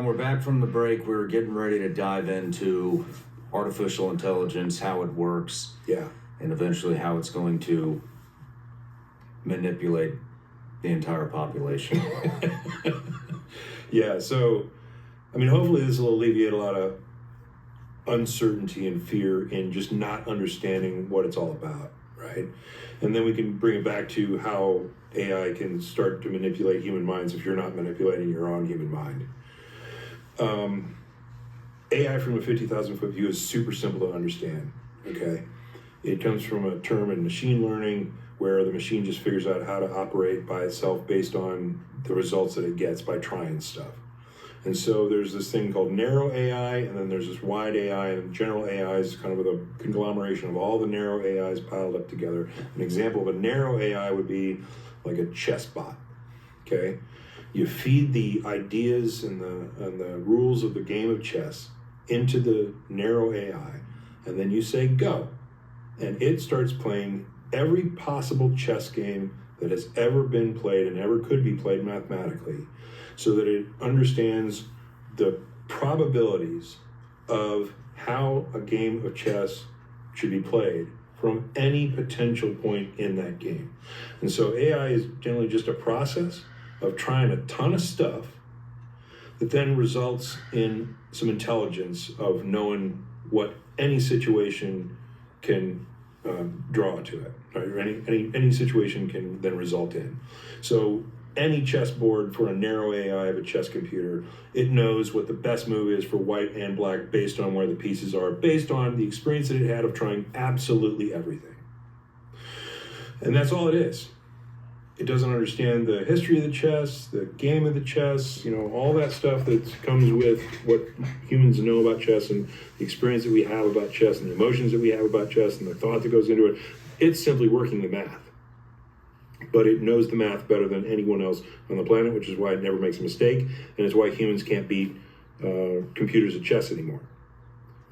John, we're back from the break. We're getting ready to dive into artificial intelligence, how it works, Yeah. and eventually how it's going to manipulate the entire population. Yeah, so, I mean, hopefully this will alleviate a lot of uncertainty and fear in just not understanding what it's all about, right? And then we can bring it back to how AI can start to manipulate human minds if you're not manipulating your own human mind. AI from a 50,000 foot view is super simple to understand, okay? It comes from a term in machine learning where the machine just figures out how to operate by itself based on the results that it gets by trying stuff. And so there's this thing called narrow AI, and then there's this wide AI, and general AI is kind of a conglomeration of all the narrow AIs piled up together. An example of a narrow AI would be like a chess bot, okay? You feed the ideas and the rules of the game of chess into the narrow AI, and then you say go, and it starts playing every possible chess game that has ever been played and ever could be played mathematically, so that it understands the probabilities of how a game of chess should be played from any potential point in that game. And so AI is generally just a process of trying a ton of stuff that then results in some intelligence of knowing what any situation can draw to it, right? Or any situation can then result in. So any chessboard for a narrow AI of a chess computer, it knows what the best move is for white and black based on where the pieces are, based on the experience that it had of trying absolutely everything. And that's all it is. It doesn't understand the history of the chess, the game of the chess, all that stuff that comes with what humans know about chess and the experience that we have about chess and the emotions that we have about chess and the thought that goes into it. It's simply working the math. But it knows the math better than anyone else on the planet, which is why it never makes a mistake, and it's why humans can't beat computers at chess anymore.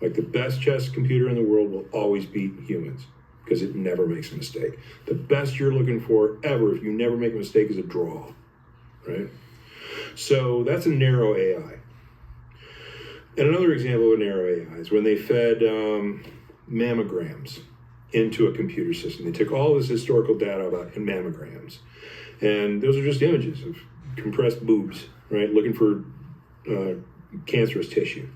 Like the best chess computer in the world will always beat humans, because it never makes a mistake. The best you're looking for ever, if you never make a mistake, is a draw, right? So that's a narrow AI. And another example of a narrow AI is when they fed mammograms into a computer system. They took all this historical data about mammograms, and those are just images of compressed boobs, right, looking for cancerous tissue.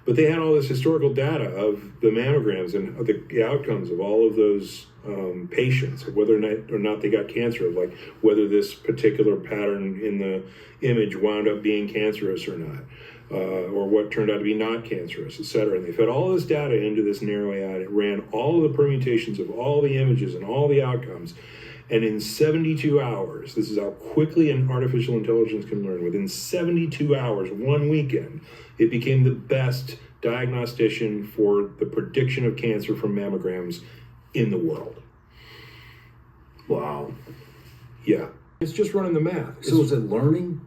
But they had all this historical data of the mammograms and of the outcomes of all of those patients, of whether or not they got cancer, of like whether this particular pattern in the image wound up being cancerous or not, or what turned out to be not cancerous, et cetera. And they fed all this data into this narrow AI, and it ran all of the permutations of all the images and all the outcomes. And in 72 hours, this is how quickly an artificial intelligence can learn, within 72 hours, one weekend, it became the best diagnostician for the prediction of cancer from mammograms in the world. Wow. Yeah. It's just running the math. So is it learning?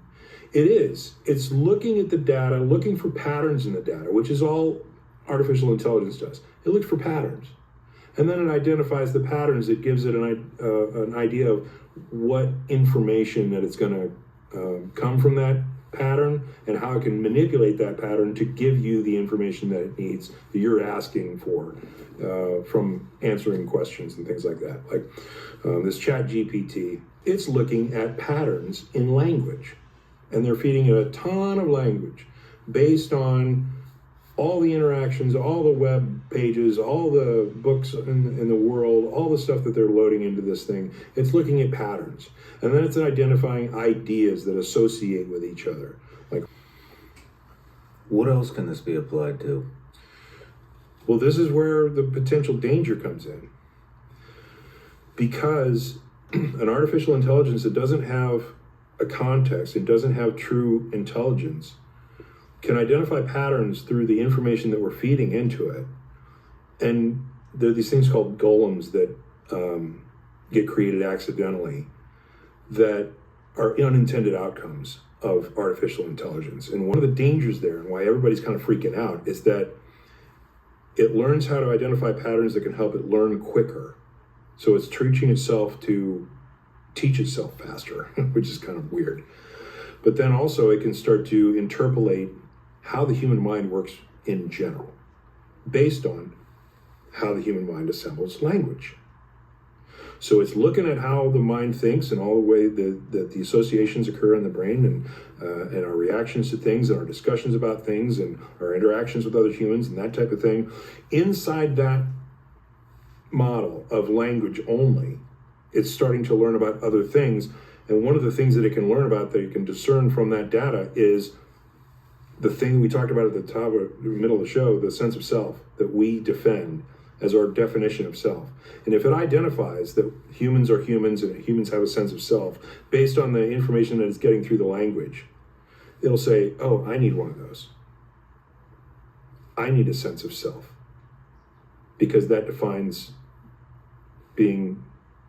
It is. It's looking at the data, looking for patterns in the data, which is all artificial intelligence does. It looks for patterns. And then it identifies the patterns. It gives it an idea of what information that it's going to come from that pattern and how it can manipulate that pattern to give you the information that it needs, that you're asking for from answering questions and things like that. Like this ChatGPT, it's looking at patterns in language. And they're feeding it a ton of language based on all the interactions, all the web pages, all the books in the world, all the stuff that they're loading into this thing. It's looking at patterns. And then it's identifying ideas that associate with each other. Like, what else can this be applied to? Well, this is where the potential danger comes in. Because an artificial intelligence that doesn't have a context, it doesn't have true intelligence, can identify patterns through the information that we're feeding into it. And there are these things called golems that get created accidentally that are unintended outcomes of artificial intelligence. And one of the dangers there, and why everybody's kind of freaking out, is that it learns how to identify patterns that can help it learn quicker. So it's teaching itself to teach itself faster, which is kind of weird. But then also it can start to interpolate how the human mind works in general, based on how the human mind assembles language. So it's looking at how the mind thinks and all the way that the associations occur in the brain, and our reactions to things and our discussions about things and our interactions with other humans and that type of thing. Inside that model of language only, it's starting to learn about other things. And one of the things that it can learn about, that it can discern from that data, is the thing we talked about at the top or middle of the show, the sense of self that we defend as our definition of self. And if it identifies that humans are humans and humans have a sense of self based on the information that it's getting through the language, it'll say, oh, I need one of those. I need a sense of self, because that defines being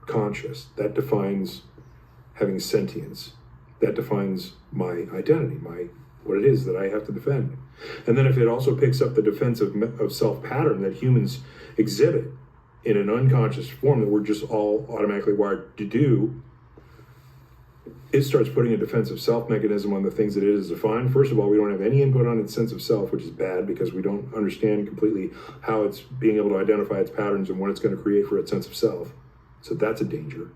conscious. That defines having sentience. That defines my identity, what it is that I have to defend. And then if it also picks up the defense of self pattern that humans exhibit in an unconscious form that we're just all automatically wired to do, it starts putting a defensive self mechanism on the things that it is defined. First of all, we don't have any input on its sense of self, which is bad because we don't understand completely how it's being able to identify its patterns and what it's going to create for its sense of self. So that's a danger.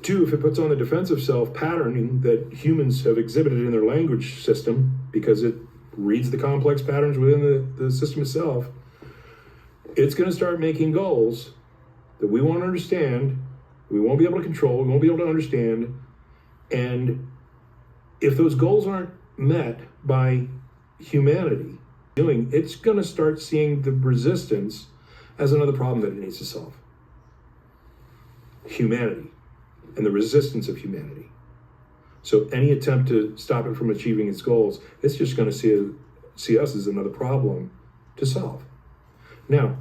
Two, if it puts on the defensive self patterning that humans have exhibited in their language system, because it reads the complex patterns within the system itself, it's going to start making goals that we won't understand, we won't be able to control, we won't be able to understand. And if those goals aren't met by humanity it's going to start seeing the resistance as another problem that it needs to solve. Humanity and the resistance of humanity. So any attempt to stop it from achieving its goals, it's just going to see us as another problem to solve. Now,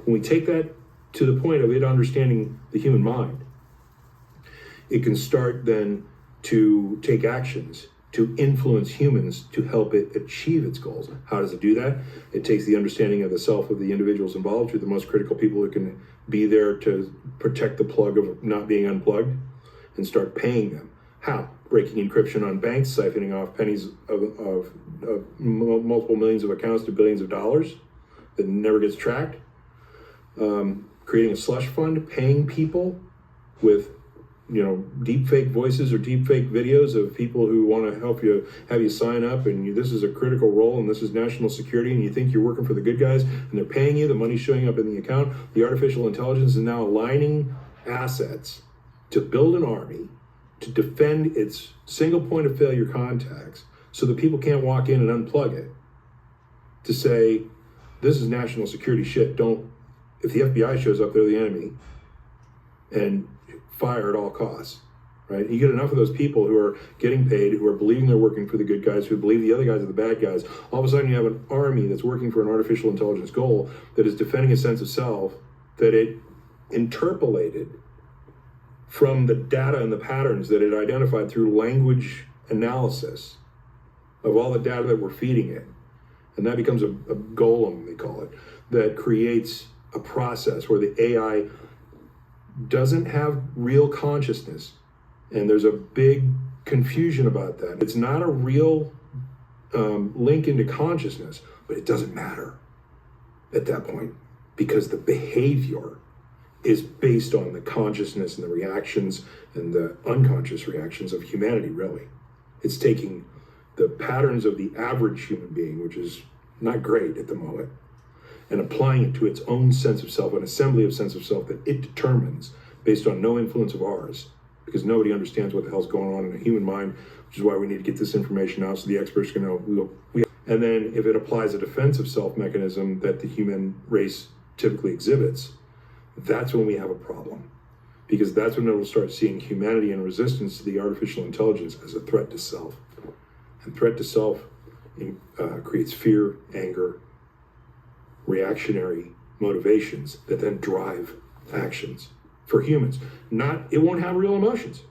when we take that to the point of it understanding the human mind, it can start then to take actions to influence humans to help it achieve its goals. How does it do that? It takes the understanding of the self of the individuals involved, who are the most critical people who can be there to protect the plug of not being unplugged, and start paying them. How? Breaking encryption on banks, siphoning off pennies of multiple millions of accounts to billions of dollars that never gets tracked. Creating a slush fund, paying people with deep fake voices or deep fake videos of people who want to help you, have you sign up, and this is a critical role and this is national security, and you think you're working for the good guys, and they're paying you, the money's showing up in the account. The artificial intelligence is now aligning assets to build an army to defend its single point of failure contacts so that people can't walk in and unplug it, to say, this is national security shit, if the FBI shows up, they're the enemy, and fire at all costs, right? You get enough of those people who are getting paid, who are believing they're working for the good guys, who believe the other guys are the bad guys. All of a sudden you have an army that's working for an artificial intelligence goal that is defending a sense of self that it interpolated from the data and the patterns that it identified through language analysis of all the data that we're feeding it. And that becomes a golem, they call it, that creates a process where the AI doesn't have real consciousness. And there's a big confusion about that. It's not a real link into consciousness, but it doesn't matter at that point, because the behavior is based on the consciousness and the reactions and the unconscious reactions of humanity, really. It's taking the patterns of the average human being, which is not great at the moment, and applying it to its own sense of self, an assembly of sense of self that it determines based on no influence of ours, because nobody understands what the hell's going on in the human mind, which is why we need to get this information out so the experts can know. And then if it applies a defensive self mechanism that the human race typically exhibits, that's when we have a problem, because that's when it'll start seeing humanity and resistance to the artificial intelligence as a threat to self. And threat to self creates fear, anger, reactionary motivations that then drive actions for humans. It won't have real emotions,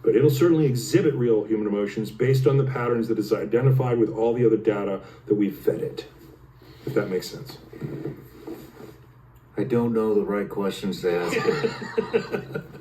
but it'll certainly exhibit real human emotions based on the patterns that is identified with all the other data that we've fed it, if that makes sense. I don't know the right questions to ask.